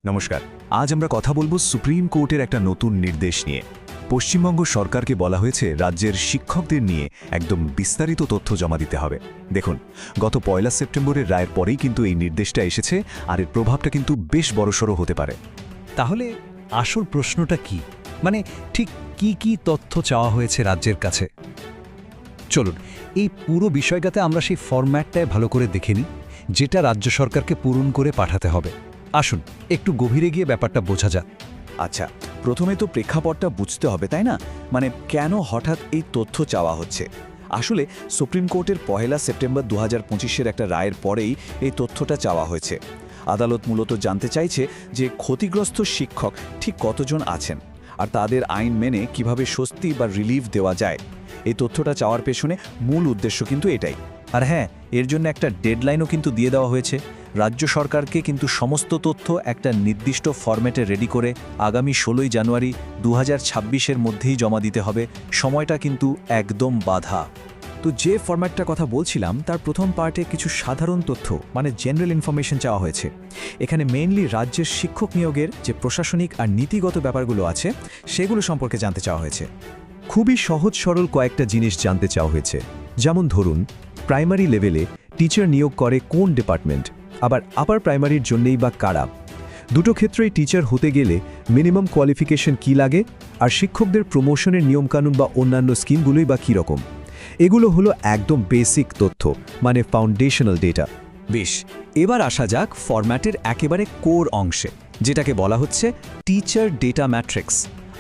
নমস্কার। আজ আমরা কথা বলবো সুপ্রিম কোর্টের একটা নতুন নির্দেশ নিয়ে। পশ্চিমবঙ্গ সরকারকে বলা হয়েছে রাজ্যের শিক্ষকদের নিয়ে একদম বিস্তারিত তথ্য জমা দিতে হবে। দেখুন, গত 1 সেপ্টেম্বরের রায়ের পরেই কিন্তু এই নির্দেশটা এসেছে, আর এর প্রভাবটা কিন্তু বেশ বড়সড় হতে পারে। তাহলে আসল প্রশ্নটা কি? মানে ঠিক কি কি তথ্য চাওয়া হয়েছে রাজ্যের কাছে? চলুন এই পুরো বিষয়টাতে আমরা সেই ফরম্যাটটায় ভালো করে দেখে নিই, যেটা রাজ্য সরকারকে পূরণ করে পাঠাতে হবে। আসুন একটু গভীরে গিয়ে ব্যাপারটা বোঝা যাক। আচ্ছা, প্রথমে তো প্রেক্ষাপটটা বুঝতে হবে, তাই না? মানে কেন হঠাৎ এই তথ্য চাওয়া হচ্ছে? আসলে সুপ্রিম কোর্টের 1 সেপ্টেম্বর 2025-এর একটা রায়ের পরেই এই তথ্যটা চাওয়া হয়েছে। আদালত মূলত জানতে চাইছে যে ক্ষতিগ্রস্ত শিক্ষক ঠিক কতজন আছেন, আর তাদের আইন মেনে কিভাবে স্বস্তি বা রিলিফ দেওয়া যায়। এই তথ্যটা চাওয়ার পেছনে মূল উদ্দেশ্য কিন্তু এটাই। আর হ্যাঁ, এর জন্য একটা ডেডলাইনও কিন্তু দিয়ে দেওয়া হয়েছে। রাজ্য সরকারকে কিন্তু সমস্ত তথ্য একটা নির্দিষ্ট ফরম্যাটে রেডি করে আগামী 16 জানুয়ারি 2026-এর মধ্যেই জমা দিতে হবে। সময়টা কিন্তু একদম বাঁধা। তো যে ফরম্যাটটার কথা বলছিলাম তার প্রথম পার্টে কিছু সাধারণ তথ্য মানে জেনারেল ইনফরমেশন চাওয়া হয়েছে। এখানে মেইনলি রাজ্যের শিক্ষক নিয়োগের যে প্রশাসনিক আর নীতিগত ব্যাপারগুলো আছে সেগুলো সম্পর্কে জানতে চাওয়া হয়েছে। খুবই সহজ সরল কয়েকটা জিনিস জানতে চাওয়া হয়েছে। যেমন ধরুন, প্রাইমারি লেভেলে টিচার নিয়োগ করে কোন ডিপার্টমেন্ট, আবার আপার প্রাইমারির জন্যেই বা কারা। দুটো ক্ষেত্রেই টিচার হতে গেলে মিনিমাম কোয়ালিফিকেশন কী লাগে, আর শিক্ষকদের প্রমোশনের নিয়মকানুন বা অন্যান্য স্কিমগুলোই বা কী রকম। এগুলো হলো একদম বেসিক তথ্য, মানে ফাউন্ডেশনাল ডেটা। বেশ, এবার আসা যাক ফরম্যাটের একেবারে কোর অংশে, যেটাকে বলা হচ্ছে টিচার ডেটা ম্যাট্রিক্স।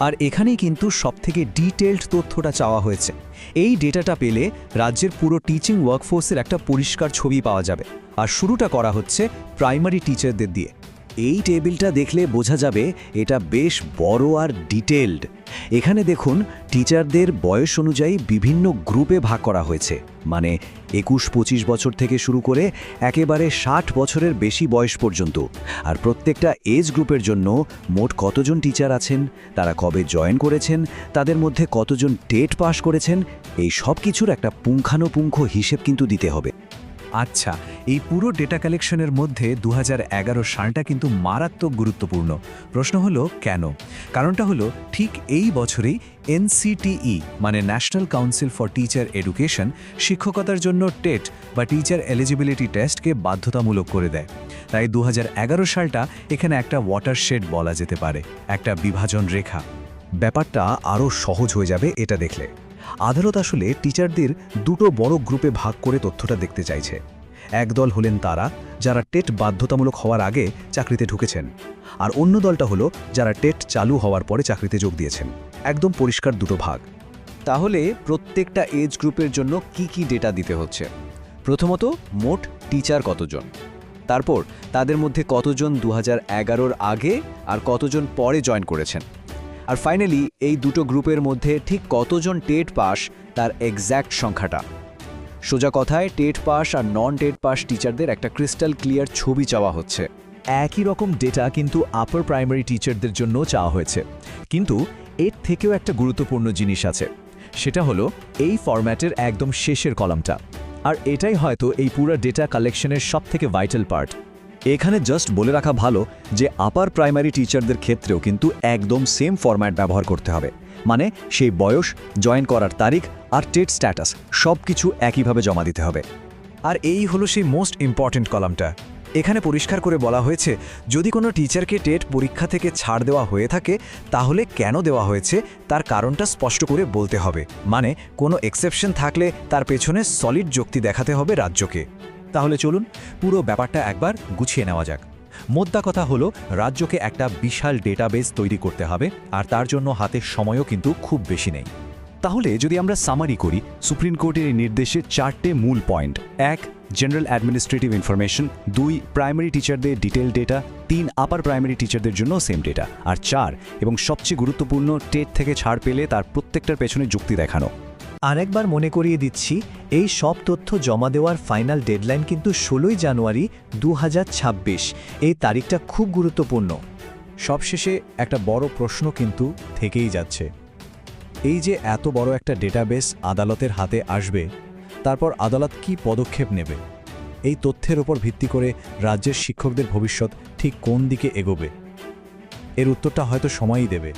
আর এখানেই কিন্তু সবথেকে ডিটেইলড তথ্যটা চাওয়া হয়েছে। এই ডেটাটা পেলে রাজ্যের পুরো টিচিং ওয়ার্কফোর্সের একটা পরিষ্কার ছবি পাওয়া যাবে। আর শুরুটা করা হচ্ছে প্রাইমারি টিচারদের দিয়ে। এই টেবিলটা দেখলে বোঝা যাবে এটা বেশ বড় আর ডিটেইলড। এখানে দেখুন, টিচারদের বয়স অনুযায়ী বিভিন্ন গ্রুপে ভাগ করা হয়েছে, মানে 21-25 বছর থেকে শুরু করে একেবারে 60 বছরের বেশি বয়স পর্যন্ত। আর প্রত্যেকটা এজ গ্রুপের জন্য মোট কতজন টিচার আছেন, তারা কবে জয়েন করেছেন, তাদের মধ্যে কতজন টেট পাস করেছেন, এই সব কিছুর একটা পুঙ্খানুপুঙ্খ হিসেব কিন্তু দিতে হবে। আচ্ছা, এই পুরো ডেটা কালেকশনের মধ্যে 2011 সালটা কিন্তু মারাত্মক গুরুত্বপূর্ণ। প্রশ্ন হলো কেন? কারণটা হলো ঠিক এই বছরেই NCTE মানে national council for teacher education শিক্ষকতার জন্য টেট বা টিচার এলিজিবিলিটি টেস্টকে বাধ্যতামূলক করে দেয়। তাই 2011 সালটা এখানে একটা ওয়াটারশেড বলা যেতে পারে, একটা বিভাজন রেখা। ব্যাপারটা আরও সহজ হয়ে যাবে এটা দেখলে। আদালত আসলে টিচারদের দুটো বড় গ্রুপে ভাগ করে তথ্যটা দেখতে চাইছে। একদল হলেন তারা যারা টেট বাধ্যতামূলক হওয়ার আগে চাকরিতে ঢুকেছেন, আর অন্য দলটা হলো যারা টেট চালু হওয়ার পরে চাকরিতে যোগ দিয়েছেন। একদম পরিষ্কার দুটো ভাগ। তাহলে প্রত্যেকটা এজ গ্রুপের জন্য কি কি ডেটা দিতে হচ্ছে? প্রথমত, মোট টিচার কতজন, তারপর তাদের মধ্যে কতজন 2011-র আগে আর কতজন পরে জয়েন করেছেন, আর ফাইনালি এই দুটো গ্রুপের মধ্যে ঠিক কতজন টেট পাস তার এক্স্যাক্ট সংখ্যাটা। সোজা কথায় টেট পাস আর নন টেট পাস টিচারদের একটা ক্রিস্টাল ক্লিয়ার ছবি চাওয়া হচ্ছে। একই রকম ডেটা কিন্তু আপার প্রাইমারি টিচারদের জন্য চাওয়া হয়েছে, কিন্তু এর থেকেও একটা গুরুত্বপূর্ণ জিনিস আছে। সেটা হলো এই ফরম্যাটের একদম শেষের কলামটা, আর এটাই হয়তো এই পুরো ডেটা কালেকশনের সবথেকে ভাইটাল পার্ট। এখানে জাস্ট বলে রাখা ভালো যে আপার প্রাইমারি টিচারদের ক্ষেত্রেও কিন্তু একদম সেম ফরম্যাট ব্যবহার করতে হবে, মানে সেই বয়স, জয়েন করার তারিখ আর টেট স্ট্যাটাস সব কিছু একইভাবে জমা দিতে হবে। আর এই হলো সেই মোস্ট ইম্পর্ট্যান্ট কলামটা। এখানে পরিষ্কার করে বলা হয়েছে, যদি কোনো টিচারকে টেট পরীক্ষা থেকে ছাড় দেওয়া হয়ে থাকে, তাহলে কেন দেওয়া হয়েছে তার কারণটা স্পষ্ট করে বলতে হবে। মানে কোনো এক্সেপশন থাকলে তার পেছনে সলিড যুক্তি দেখাতে হবে রাজ্যকে। তাহলে চলুন পুরো ব্যাপারটা একবার গুছিয়ে নেওয়া যাক। মোদ্দা কথা হলো, রাজ্যকে একটা বিশাল ডেটাবেস তৈরি করতে হবে, আর তার জন্য হাতে সময়ও কিন্তু খুব বেশি নেই। তাহলে যদি আমরা সামারি করি, সুপ্রিম কোর্টের এই নির্দেশের 4টে মূল point: 1, general administrative information; 2, primary টিচারদের ডিটেল ডেটা; 3, আপার প্রাইমারি টিচারদের জন্য সেম ডেটা; আর 4, এবং সবচেয়ে গুরুত্বপূর্ণ, টেট থেকে ছাড় পেলে তার প্রত্যেকটার পেছনে যুক্তি দেখানো। আরেকবার মনে করিয়ে দিচ্ছি, এই সব তথ্য জমা দেওয়ার ফাইনাল ডেডলাইন কিন্তু 16 জানুয়ারি 2026। এই তারিখটা খুব গুরুত্বপূর্ণ। সবশেষে একটা বড় প্রশ্ন কিন্তু থেকেই যাচ্ছে। এই যে এত বড় একটা ডেটাবেস আদালতের হাতে আসবে, তারপর আদালত কি পদক্ষেপ নেবে? এই তথ্যের ওপর ভিত্তি করে রাজ্যের শিক্ষকদের ভবিষ্যৎ ঠিক কোন দিকে এগোবে? এর উত্তরটা হয়তো সময়ই দেবে।